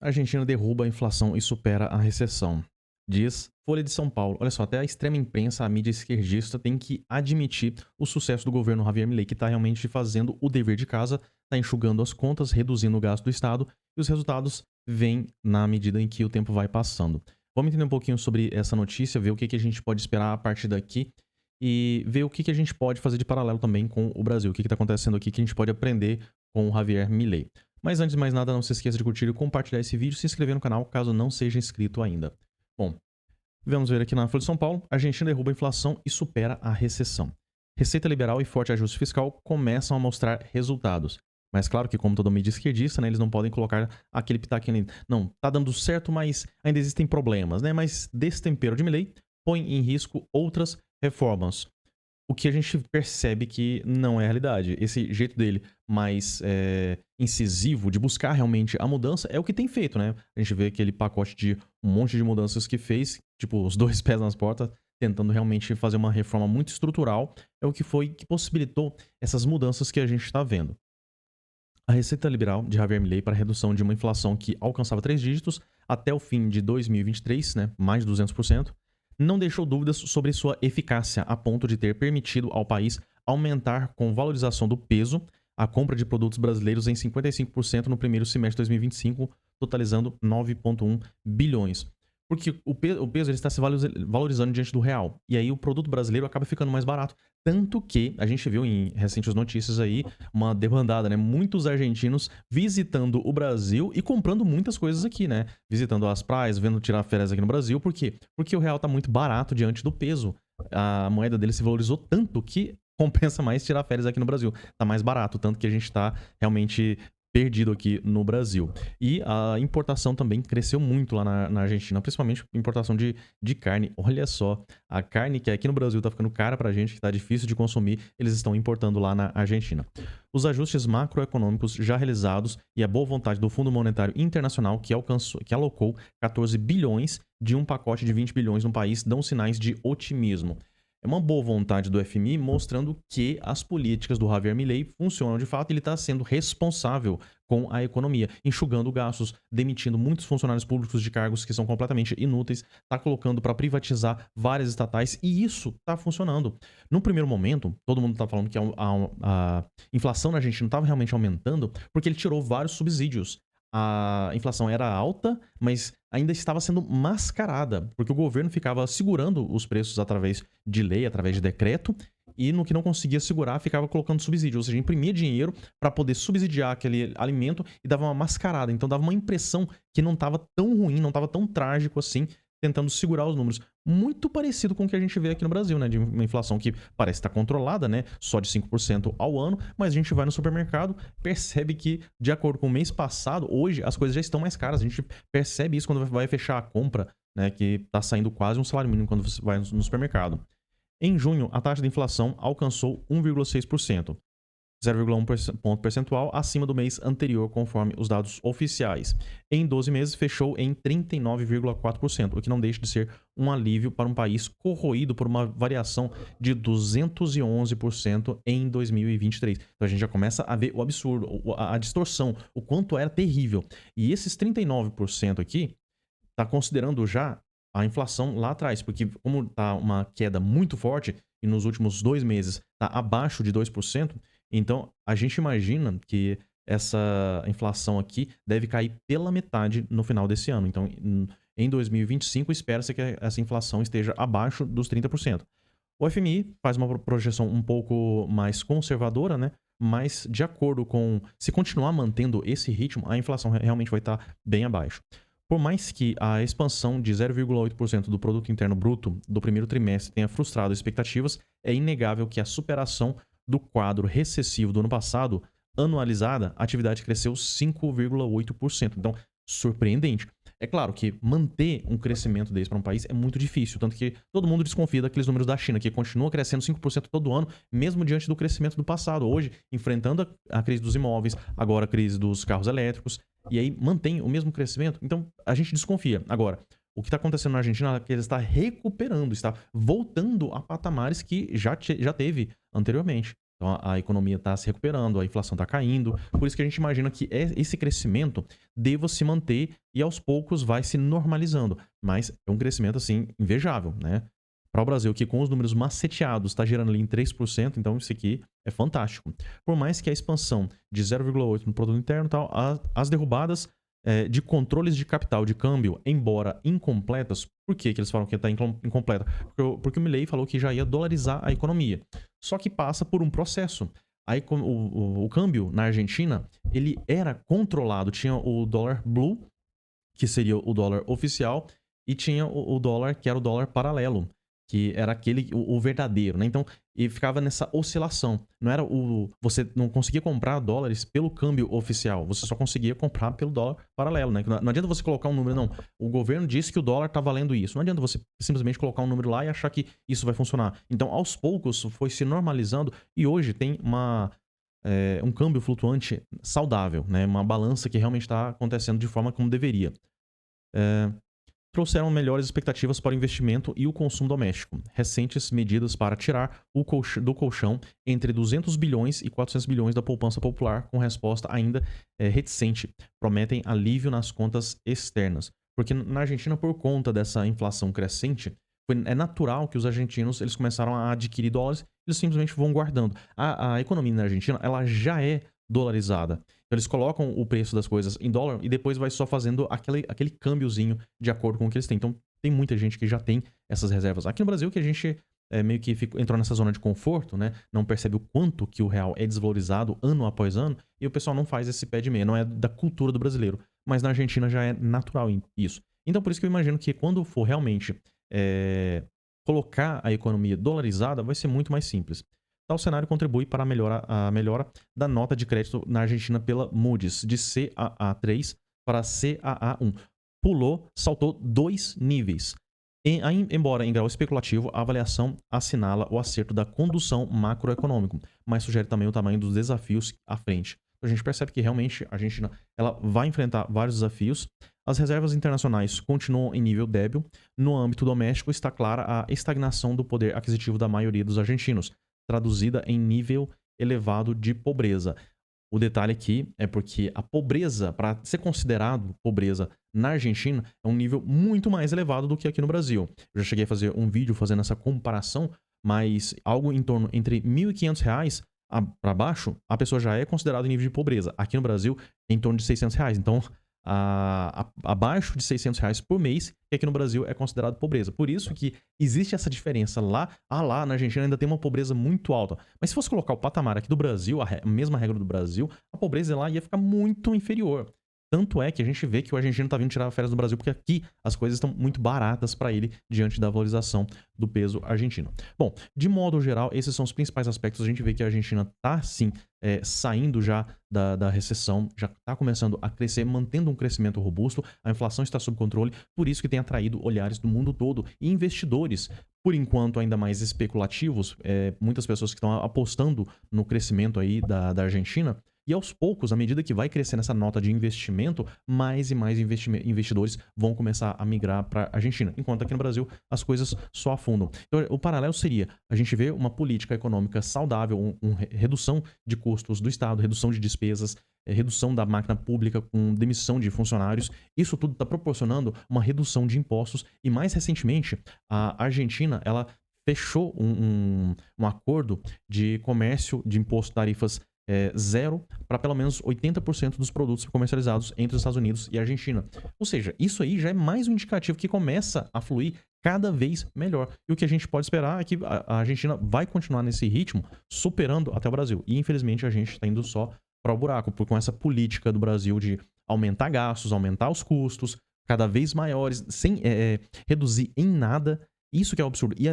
A Argentina derruba a inflação e supera a recessão. Diz Folha de São Paulo. Olha só, até a extrema imprensa, a mídia esquerdista tem que admitir o sucesso do governo Javier Milei, que está realmente fazendo o dever de casa, está enxugando as contas, reduzindo o gasto do Estado, e os resultados vêm na medida em que o tempo vai passando. Vamos entender um pouquinho sobre essa notícia, ver o que a gente pode esperar a partir daqui e ver o que a gente pode fazer de paralelo também com o Brasil, o que está acontecendo aqui que a gente pode aprender com o Javier Milei. Mas antes de mais nada, não se esqueça de curtir e compartilhar esse vídeo e se inscrever no canal caso não seja inscrito ainda. Bom, vamos ver aqui na Folha de São Paulo. A Argentina derruba a inflação e supera a recessão. Receita liberal e forte ajuste fiscal começam a mostrar resultados. Mas claro que, como toda mídia esquerdista, né, eles não podem colocar aquele pitaquinho ali. Não, tá dando certo, mas ainda existem problemas, né? Mas destempero de Milei põe em risco outras reformas. O que a gente percebe que não é a realidade. Esse jeito dele mais incisivo de buscar realmente a mudança é o que tem feito, né? A gente vê aquele pacote de um monte de mudanças que fez, tipo, os dois pés nas portas, tentando realmente fazer uma reforma muito estrutural, é o que foi que possibilitou essas mudanças que a gente está vendo. A receita liberal de Javier Milei para a redução de uma inflação que alcançava 3 dígitos até o fim de 2023, né, mais de 200%, não deixou dúvidas sobre sua eficácia, a ponto de ter permitido ao país aumentar com valorização do peso a compra de produtos brasileiros em 55% no primeiro semestre de 2025, totalizando 9,1 bilhões. Porque o peso ele está se valorizando diante do real. E aí o produto brasileiro acaba ficando mais barato. Tanto que a gente viu em recentes notícias aí uma debandada, né? Muitos argentinos visitando o Brasil e comprando muitas coisas aqui, né? Visitando as praias, vendo tirar férias aqui no Brasil. Por quê? Porque o real tá muito barato diante do peso. A moeda dele se valorizou tanto que compensa mais tirar férias aqui no Brasil. Tá mais barato, tanto que a gente tá realmente perdido aqui no Brasil. E a importação também cresceu muito lá na Argentina, principalmente importação de carne. Olha só, a carne que aqui no Brasil tá ficando cara pra gente, que tá difícil de consumir, eles estão importando lá na Argentina. Os ajustes macroeconômicos já realizados e a boa vontade do Fundo Monetário Internacional, que alocou 14 bilhões de um pacote de 20 bilhões no país, dão sinais de otimismo. É uma boa vontade do FMI mostrando que as políticas do Javier Milei funcionam de fato e ele está sendo responsável com a economia, enxugando gastos, demitindo muitos funcionários públicos de cargos que são completamente inúteis, está colocando para privatizar várias estatais e isso está funcionando. No primeiro momento, todo mundo está falando que a inflação na Argentina estava realmente aumentando porque ele tirou vários subsídios. A inflação era alta, mas ainda estava sendo mascarada, porque o governo ficava segurando os preços através de lei, através de decreto, e no que não conseguia segurar, ficava colocando subsídio, ou seja, imprimia dinheiro para poder subsidiar aquele alimento e dava uma mascarada. Então dava uma impressão que não estava tão ruim, não estava tão trágico assim, tentando segurar os números. Muito parecido com o que a gente vê aqui no Brasil, né? De uma inflação que parece estar controlada, né? Só de 5% ao ano, mas a gente vai no supermercado, percebe que, de acordo com o mês passado, hoje as coisas já estão mais caras. A gente percebe isso quando vai fechar a compra, né? Que está saindo quase um salário mínimo quando você vai no supermercado. Em junho, a taxa de inflação alcançou 1,6%. 0,1 ponto percentual acima do mês anterior, conforme os dados oficiais. Em 12 meses, fechou em 39,4%, o que não deixa de ser um alívio para um país corroído por uma variação de 211% em 2023. Então a gente já começa a ver o absurdo, a distorção, o quanto era terrível. E esses 39% aqui está considerando já a inflação lá atrás, porque como está uma queda muito forte e nos últimos 2 meses está abaixo de 2%, então a gente imagina que essa inflação aqui deve cair pela metade no final desse ano. Então em 2025 espera-se que essa inflação esteja abaixo dos 30%. O FMI faz uma projeção um pouco mais conservadora, né? Mas de acordo com, se continuar mantendo esse ritmo, a inflação realmente vai estar bem abaixo. Por mais que a expansão de 0,8% do produto interno bruto do primeiro trimestre tenha frustrado expectativas, é inegável que a superação do quadro recessivo do ano passado, anualizada, a atividade cresceu 5,8%. Então, surpreendente. É claro que manter um crescimento desse para um país é muito difícil, tanto que todo mundo desconfia daqueles números da China, que continua crescendo 5% todo ano, mesmo diante do crescimento do passado. Hoje, enfrentando a crise dos imóveis, agora a crise dos carros elétricos, e aí mantém o mesmo crescimento. Então, a gente desconfia. Agora, o que está acontecendo na Argentina é que ele está recuperando, está voltando a patamares que já teve anteriormente. Então a economia está se recuperando, a inflação está caindo. Por isso que a gente imagina que esse crescimento deva se manter e aos poucos vai se normalizando. Mas é um crescimento assim invejável, né? Para o Brasil, que com os números maceteados está gerando ali em 3%, então isso aqui é fantástico. Por mais que a expansão de 0,8 no produto interno e tal, as derrubadas de controles de capital de câmbio, embora incompletas, por que eles falam que está incompleta? Porque o Milei falou que já ia dolarizar a economia. Só que passa por um processo. Aí o câmbio na Argentina, ele era controlado. Tinha o dólar blue, que seria o dólar oficial, e tinha o dólar que era o dólar paralelo, que era aquele, o verdadeiro, né? Então, e ficava nessa oscilação. Não era você não conseguia comprar dólares pelo câmbio oficial, você só conseguia comprar pelo dólar paralelo, né? Não adianta você colocar um número, não. O governo disse que o dólar tá valendo isso. Não adianta você simplesmente colocar um número lá e achar que isso vai funcionar. Então, aos poucos, foi se normalizando e hoje tem um câmbio flutuante saudável, né? Uma balança que realmente está acontecendo de forma como deveria. Trouxeram melhores expectativas para o investimento e o consumo doméstico. Recentes medidas para tirar do colchão entre 200 bilhões e 400 bilhões da poupança popular, com resposta ainda reticente, prometem alívio nas contas externas. Porque na Argentina, por conta dessa inflação crescente, é natural que os argentinos eles começaram a adquirir dólares, eles simplesmente vão guardando. A economia na Argentina ela já é dolarizada. Então eles colocam o preço das coisas em dólar e depois vai só fazendo aquele câmbiozinho de acordo com o que eles têm. Então tem muita gente que já tem essas reservas. Aqui no Brasil que a gente meio que entrou nessa zona de conforto, né? Não percebe o quanto que o real é desvalorizado ano após ano e o pessoal não faz esse pé de meia. Não é da cultura do brasileiro. Mas na Argentina já é natural isso. Então por isso que eu imagino que quando for realmente colocar a economia dolarizada vai ser muito mais simples. Tal cenário contribui para a melhora da nota de crédito na Argentina pela Moody's, de CAA3 para CAA1. Saltou 2 níveis. Embora em grau especulativo, a avaliação assinala o acerto da condução macroeconômica, mas sugere também o tamanho dos desafios à frente. Então, a gente percebe que realmente a Argentina ela vai enfrentar vários desafios. As reservas internacionais continuam em nível débil. No âmbito doméstico, está clara a estagnação do poder aquisitivo da maioria dos argentinos, traduzida em nível elevado de pobreza. O detalhe aqui é porque a pobreza, para ser considerado pobreza na Argentina, é um nível muito mais elevado do que aqui no Brasil. Eu já cheguei a fazer um vídeo fazendo essa comparação, mas algo em torno entre R$ 1.500 para baixo, a pessoa já é considerada em nível de pobreza. Aqui no Brasil, em torno de R$ 600. Então, abaixo de R$ 600 por mês, que aqui no Brasil é considerado pobreza. Por isso que existe essa diferença. Lá na Argentina ainda tem uma pobreza muito alta. Mas se fosse colocar o patamar aqui do Brasil, a mesma regra do Brasil, a pobreza lá ia ficar muito inferior. Tanto é que a gente vê que o argentino está vindo tirar férias do Brasil porque aqui as coisas estão muito baratas para ele diante da valorização do peso argentino. Bom, de modo geral, esses são os principais aspectos. A gente vê que a Argentina está, sim, saindo já da recessão, já está começando a crescer, mantendo um crescimento robusto, a inflação está sob controle, por isso que tem atraído olhares do mundo todo e investidores, por enquanto ainda mais especulativos, muitas pessoas que estão apostando no crescimento aí da Argentina. E aos poucos, à medida que vai crescendo essa nota de investimento, mais e mais investidores vão começar a migrar para a Argentina. Enquanto aqui no Brasil, as coisas só afundam. Então, o paralelo seria a gente ver uma política econômica saudável, redução de custos do Estado, redução de despesas, redução da máquina pública com demissão de funcionários. Isso tudo está proporcionando uma redução de impostos. E mais recentemente, a Argentina ela fechou um acordo de comércio de imposto tarifas zero para pelo menos 80% dos produtos comercializados entre os Estados Unidos e a Argentina. Ou seja, isso aí já é mais um indicativo que começa a fluir cada vez melhor. E o que a gente pode esperar é que a Argentina vai continuar nesse ritmo, superando até o Brasil. E infelizmente a gente está indo só para o buraco, com essa política do Brasil de aumentar gastos, aumentar os custos cada vez maiores, sem reduzir em nada. Isso que é o absurdo. E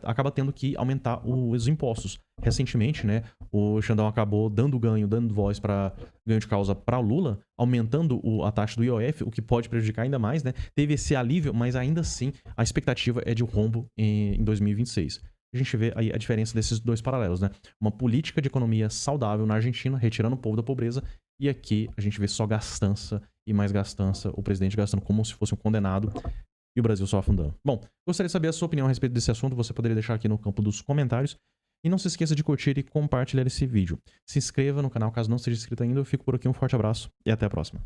acaba tendo que aumentar os impostos. Recentemente, né, o Xandão acabou dando voz para ganho de causa para o Lula, aumentando a taxa do IOF, o que pode prejudicar ainda mais, né? Teve esse alívio, mas ainda assim a expectativa é de um rombo em 2026. A gente vê aí a diferença desses dois paralelos, né? Uma política de economia saudável na Argentina, retirando o povo da pobreza, e aqui a gente vê só gastança e mais gastança, o presidente gastando como se fosse um condenado, e o Brasil só afundando. Bom, gostaria de saber a sua opinião a respeito desse assunto. Você poderia deixar aqui no campo dos comentários. E não se esqueça de curtir e compartilhar esse vídeo. Se inscreva no canal caso não seja inscrito ainda. Eu fico por aqui, um forte abraço e até a próxima.